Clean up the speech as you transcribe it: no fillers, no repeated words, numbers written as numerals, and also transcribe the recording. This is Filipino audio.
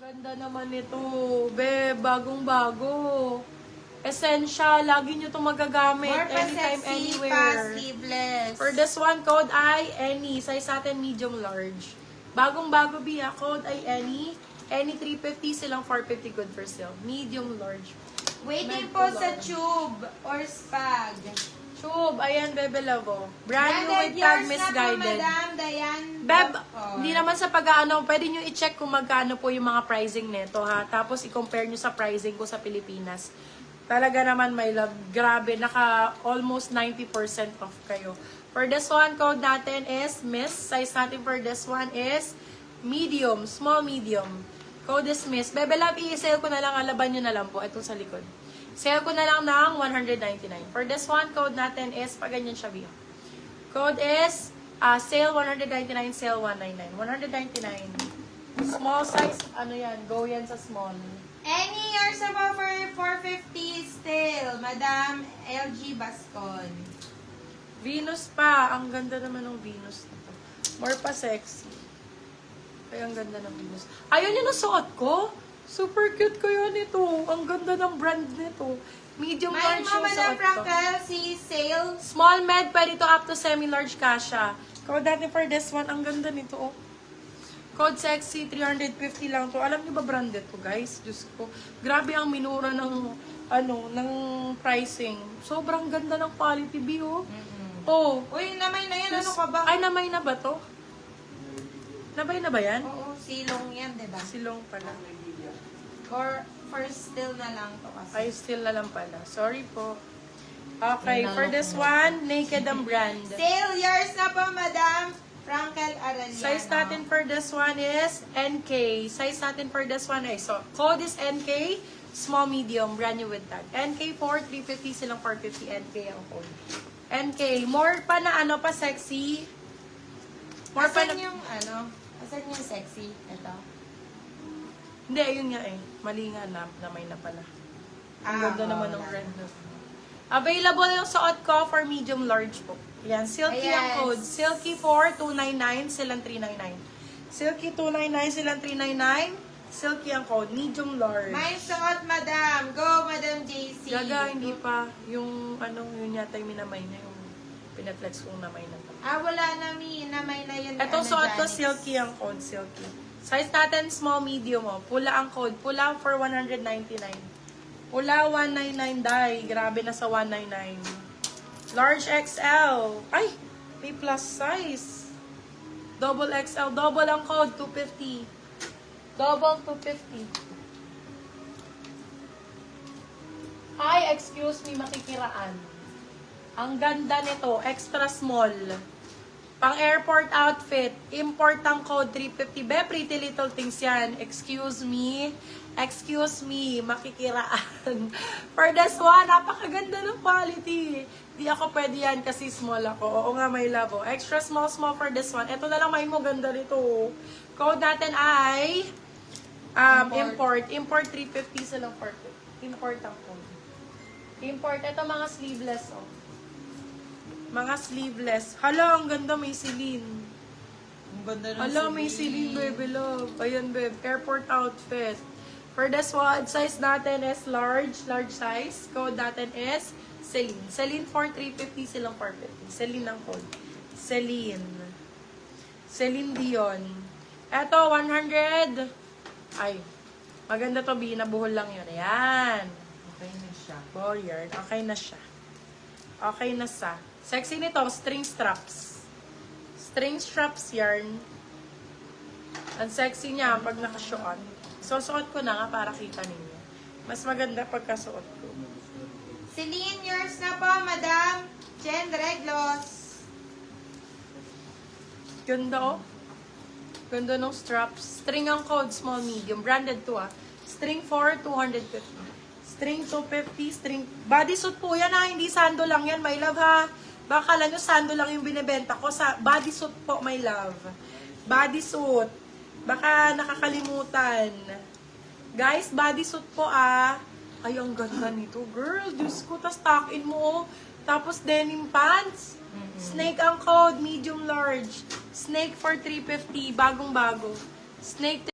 Ganda naman ito. Be, bagong-bago. Essential. Lagi nyo itong magagamit. More pa Anytime, sexy, anywhere. pa sleeveless. For this one, code ay any. Size natin medium large. Bagong-bago biya. Code ay any. Any 350 silang 450 good for sale. Medium large. Waiting Med po to sa large. tube or spag. Tube. Ayan, Bebe Lavo. Brand new with tag Branded yours na po, misguided. Madam Dayan. Beb, Bacor. hindi naman sa pag-ano, pwede nyo i-check kung magkano po yung mga pricing neto ha. Tapos i-compare nyo sa pricing ko sa Pilipinas. Talaga naman, my love, grabe, naka almost 90% off kayo. For this one, code natin is Miss. Size natin for this one is medium, small medium. Code is Miss. Bebe love, i-sale ko na lang, alaban nyo na lang po, itong sa likod. Sale ko na lang ng 199. For this one, code natin is, pag ganyan siya biyo. Code is, sale 199, sale 199. 199. Small size, ano yan, go yan sa small. Any yours na po for 450 still. Madam LG Bascon. Venus pa. Ang ganda naman ng Venus nito. More pa sexy. Ay, ang ganda ng Venus. Ayun yung nasuot ko. Super cute ko yun ito. Ang ganda ng brand nito. Medium May large mga yung Madam suot ko. Frankel, si sale. Small med, pwede to up to semi-large kasha. Code natin for this one. Ang ganda nito, oh. Code sexy, 350 lang to. Alam niyo ba branded to, guys? Diyos ko. Grabe ang minura ng, ng pricing. Sobrang ganda ng quality, B, oh. Oh. Uy, namay na yan. Ano Diyos- ka ba? Ay, namay na ba to? Nabay na ba yan? Oo, silong yan, diba? Silong pala. Or for still na lang to kasi. Ay, still na lang pala. Sorry po. Okay, for this one, Naked ang brand. Sale yours na po, Madam Frankel Arellano. Size natin for this one is NK. Size natin for this one is, so, code is NK, small, medium, brand new with tag. NK 4, 350 silang 450, NK ang code. NK, more pa na pa sexy. More pa Asan na, yung asan yung sexy? Ito. hindi, ayun nga eh. Mali nga na may na pala. Ang ganda naman ng red na. Available yung suot ko for medium large po. Yan, Silky ang Yes. code. Silky 4, 299, silang 399. Silky 299, silang 399. Silky ang code, medium large. May suot, Madam. Go, Madam JC. Gaga, hindi pa. Yung, yun yata yung minamay na yung pinaflex kong namay na to. Wala na, namay na yun. Etong suot ko, Janice. Silky ang code, Silky. Size natin, small, medium, oh. Pula ang code. Pula for 199. Pula, 199 dye. Grabe na sa 199. Large XL. Ay, may plus size. Double XL. Double ang code, 250. Double 250. Ay, excuse me, makikiraan. Ang ganda nito, extra small. Pang airport outfit, import ang code 350. Be, pretty little things yan. Excuse me, makikiraan. For this one, napakaganda ng quality. Di ako pwede yan kasi small ako. Oo nga, may labo. Extra small for this one. Ito na lang, may mo ganda rito. Code natin ay import. Import 350 silang 450. Import ang code. Import. Ito mga sleeveless, oh. Mga sleeveless. Hala, ang ganda, may silin. Ang ganda ng Hala, may silin, baby love. Ayan, babe. Airport outfit. For this one, size natin is large size. Code natin is Celine. Celine for 350, silang 450. Celine ang code. Celine. Celine Dion. Eto, 100. Ay, maganda to, B. Nabuhol lang yun. Ayan. Okay na siya. Warrior. Okay na siya. Okay na sa. Sexy nito, string straps. String straps yarn. Ang sexy niya pag nakasuot. So, suot ko na nga para kita ninyo. Mas maganda pagkasuot ko. Celine, yours na po, Madam Jen Reglos. Ganda, oh. Ganda ng straps. String ang code, small, medium. Branded to, ah. String 4, 250. String 250. String... Bodysuit po yan, ha. Hindi sando lang yan, my love, ha. Baka lang yung sando lang yung binibenta ko. Sa bodysuit po, my love. Bodysuit. Baka nakakalimutan. Guys, bodysuit po, ah. Ay, ang ganda nito, girl. Diyos ko, tas tuck-in mo, oh. Tapos denim pants. Snake ang code, medium large. Snake for 350, bagong-bago. Snake